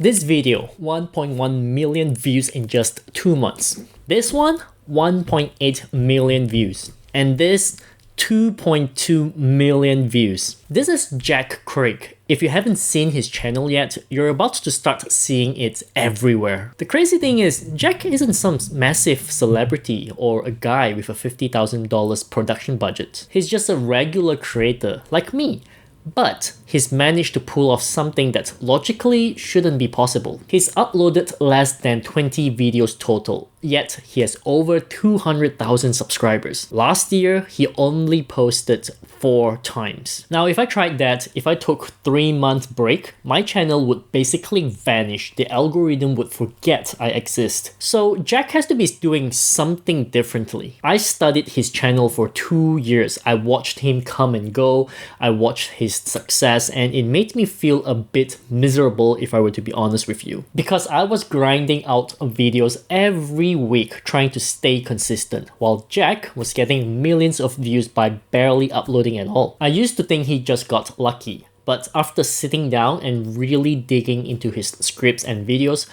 This video, 1.1 million views in just 2 months. This one, 1.8 million views. And this, 2.2 million views. This is Jack Craig. If you haven't seen his channel yet, you're about to start seeing it everywhere. The crazy thing is, Jack isn't some massive celebrity or a guy with a $50,000 production budget. He's just a regular creator like me. But he's managed to pull off something that logically shouldn't be possible. He's uploaded less than 20 videos total, yet he has over 200,000 subscribers. Last year, he only posted 4 times. Now, if I tried that, if I took 3-month break, my channel would basically vanish. The algorithm would forget I exist. So Jack has to be doing something differently. I studied his channel for 2 years. I watched him come and go. I watched his success, and it made me feel a bit miserable, if I were to be honest with you, because I was grinding out videos every week trying to stay consistent, while Jack was getting millions of views by barely uploading at all. I used to think he just got lucky, but after sitting down and really digging into his scripts and videos,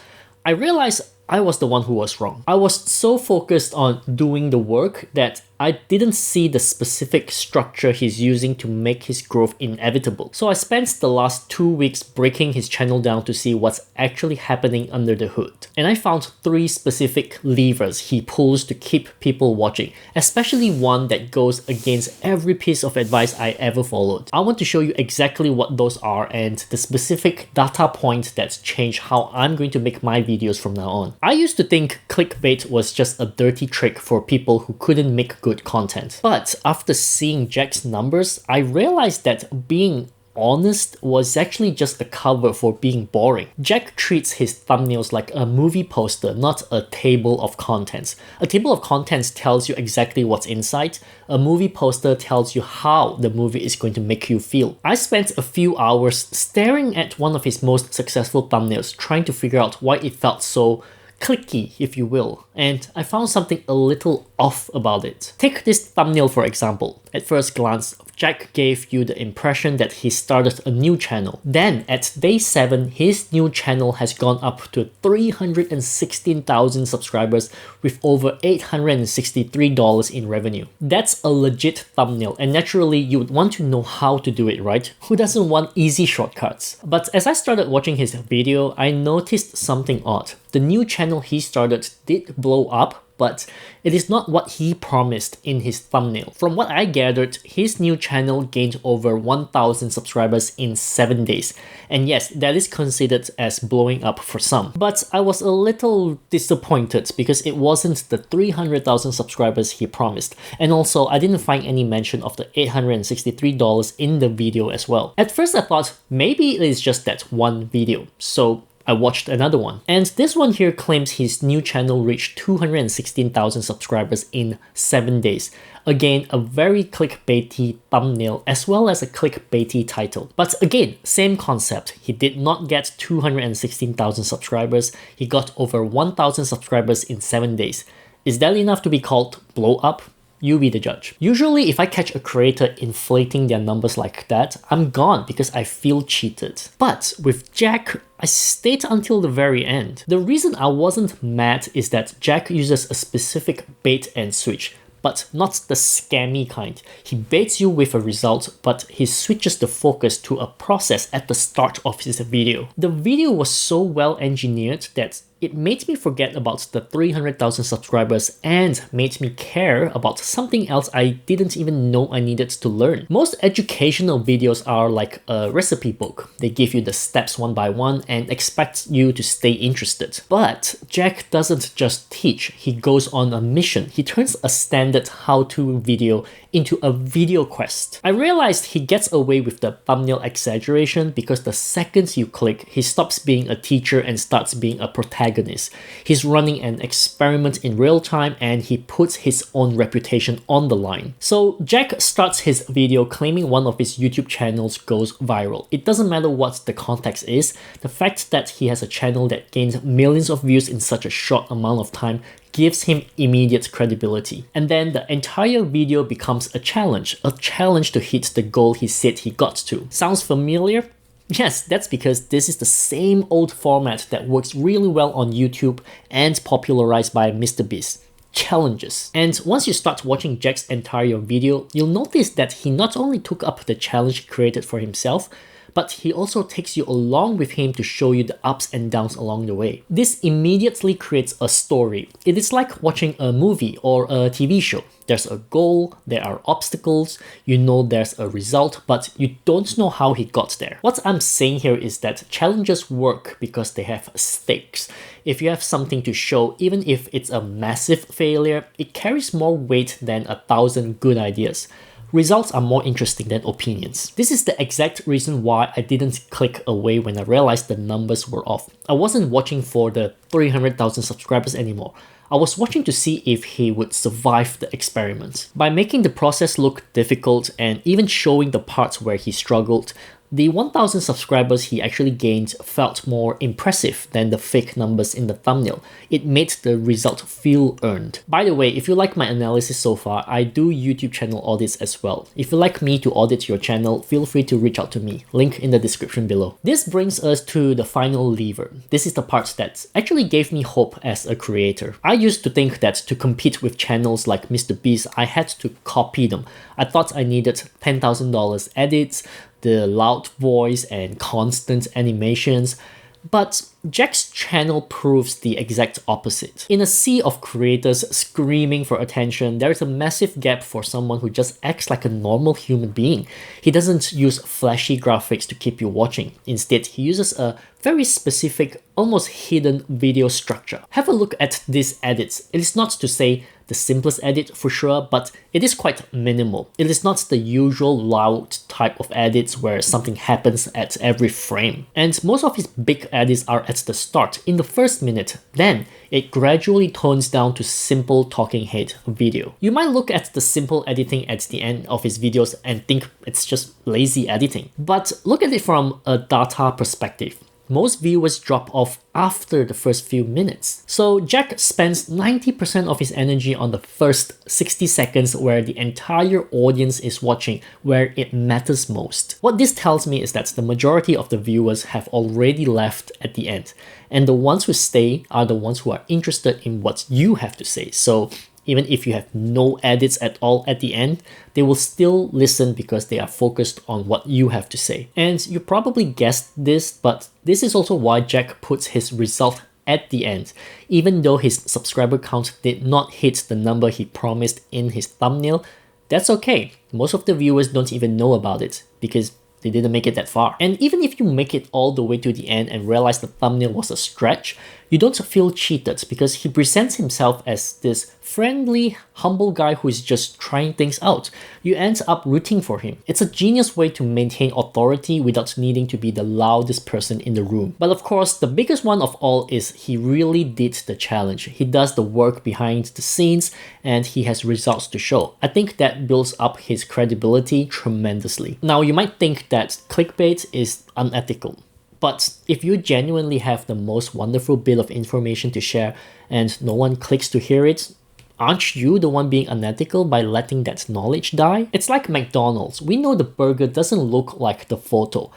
I realized I was the one who was wrong. I was so focused on doing the work that I didn't see the specific structure he's using to make his growth inevitable. So I spent the last 2 weeks breaking his channel down to see what's actually happening under the hood. And I found 3 specific levers he pulls to keep people watching, especially one that goes against every piece of advice I ever followed. I want to show you exactly what those are and the specific data point that's changed how I'm going to make my videos from now on. I used to think clickbait was just a dirty trick for people who couldn't make good content. But after seeing Jack's numbers, I realized that being honest was actually just a cover for being boring. Jack treats his thumbnails like a movie poster, not a table of contents. A table of contents tells you exactly what's inside. A movie poster tells you how the movie is going to make you feel. I spent a few hours staring at one of his most successful thumbnails, trying to figure out why it felt so clicky, if you will, and I found something a little off about it. Take this thumbnail for example. At first glance, Jack gave you the impression that he started a new channel. Then at day 7, his new channel has gone up to 316,000 subscribers with over $863 in revenue. That's a legit thumbnail, and naturally you would want to know how to do it, right? Who doesn't want easy shortcuts? But as I started watching his video, I noticed something odd. The new channel he started did blow up, but it is not what he promised in his thumbnail. From what I gathered, his new channel gained over 1,000 subscribers in 7 days. And yes, that is considered as blowing up for some. But I was a little disappointed because it wasn't the 300,000 subscribers he promised. And also, I didn't find any mention of the $863 in the video as well. At first I thought maybe it is just that one video. So I watched another one. And this one here claims his new channel reached 216,000 subscribers in 7 days. Again, a very clickbaity thumbnail as well as a clickbaity title. But again, same concept. He did not get 216,000 subscribers. He got over 1,000 subscribers in 7 days. Is that enough to be called blow up? You be the judge. Usually, if I catch a creator inflating their numbers like that, I'm gone because I feel cheated. But with Jack, I stayed until the very end. The reason I wasn't mad is that Jack uses a specific bait and switch, but not the scammy kind. He baits you with a result, but he switches the focus to a process at the start of his video. The video was so well engineered that it made me forget about the 300,000 subscribers and made me care about something else I didn't even know I needed to learn. Most educational videos are like a recipe book. They give you the steps one by one and expect you to stay interested. But Jack doesn't just teach, he goes on a mission. He turns a standard how-to video into a video quest. I realized he gets away with the thumbnail exaggeration because the second you click, he stops being a teacher and starts being a protagonist. He's running an experiment in real time and he puts his own reputation on the line. So Jack starts his video claiming one of his YouTube channels goes viral. It doesn't matter what the context is, the fact that he has a channel that gains millions of views in such a short amount of time gives him immediate credibility. And then the entire video becomes a challenge to hit the goal he said he got to. Sounds familiar? Yes, that's because this is the same old format that works really well on YouTube and popularized by MrBeast. Challenges. And once you start watching Jack's entire video, you'll notice that he not only took up the challenge he created for himself, but he also takes you along with him to show you the ups and downs along the way. This immediately creates a story. It is like watching a movie or a TV show. There's a goal, there are obstacles, you know there's a result, but you don't know how he got there. What I'm saying here is that challenges work because they have stakes. If you have something to show, even if it's a massive failure, it carries more weight than 1,000 good ideas. Results are more interesting than opinions. This is the exact reason why I didn't click away when I realized the numbers were off. I wasn't watching for the 300,000 subscribers anymore. I was watching to see if he would survive the experiment. By making the process look difficult and even showing the parts where he struggled, the 1,000 subscribers he actually gained felt more impressive than the fake numbers in the thumbnail. It made the result feel earned. By the way, if you like my analysis so far, I do YouTube channel audits as well. If you like me to audit your channel, feel free to reach out to me. Link in the description below. This brings us to the final lever. This is the part that actually gave me hope as a creator. I used to think that to compete with channels like MrBeast, I had to copy them. I thought I needed $10,000 edits, the loud voice and constant animations, but Jack's channel proves the exact opposite. In a sea of creators screaming for attention, there is a massive gap for someone who just acts like a normal human being. He doesn't use flashy graphics to keep you watching. Instead, he uses a very specific, almost hidden video structure. Have a look at these edits. It is not to say the simplest edit for sure, but it is quite minimal. It is not the usual loud type of edits where something happens at every frame. And most of his big edits are at the start, in the first minute. Then it gradually tones down to simple talking head video. You might look at the simple editing at the end of his videos and think it's just lazy editing. But look at it from a data perspective. Most viewers drop off after the first few minutes. So Jack spends 90% of his energy on the first 60 seconds where the entire audience is watching, where it matters most. What this tells me is that the majority of the viewers have already left at the end, and the ones who stay are the ones who are interested in what you have to say. So even if you have no edits at all at the end, they will still listen because they are focused on what you have to say. And you probably guessed this, but this is also why Jack puts his result at the end. Even though his subscriber count did not hit the number he promised in his thumbnail, that's okay. Most of the viewers don't even know about it because they didn't make it that far. And even if you make it all the way to the end and realize the thumbnail was a stretch, you don't feel cheated because he presents himself as this friendly, humble guy who is just trying things out. You end up rooting for him. It's a genius way to maintain authority without needing to be the loudest person in the room. But of course, the biggest one of all is he really did the challenge. He does the work behind the scenes and he has results to show. I think that builds up his credibility tremendously. Now, you might think that clickbait is unethical. But if you genuinely have the most wonderful bit of information to share and no one clicks to hear it, aren't you the one being unethical by letting that knowledge die? It's like McDonald's. We know the burger doesn't look like the photo,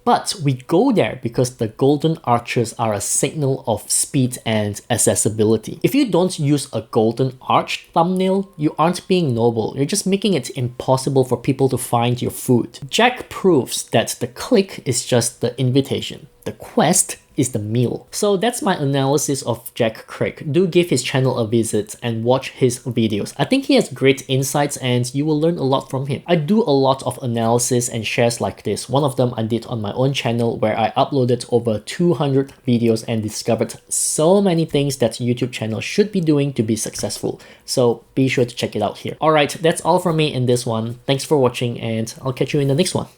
but we go there because the golden arches are a signal of speed and accessibility. If you don't use a golden arch thumbnail, you aren't being noble. You're just making it impossible for people to find your food. Jack proves that the click is just the invitation. The quest is the meal. So that's my analysis of Jack Craig. Do give his channel a visit and watch his videos. I think he has great insights and you will learn a lot from him. I do a lot of analysis and shares like this. One of them I did on my own channel where I uploaded over 200 videos and discovered so many things that YouTube channel should be doing to be successful. So be sure to check it out here. Alright, that's all from me in this one. Thanks for watching and I'll catch you in the next one.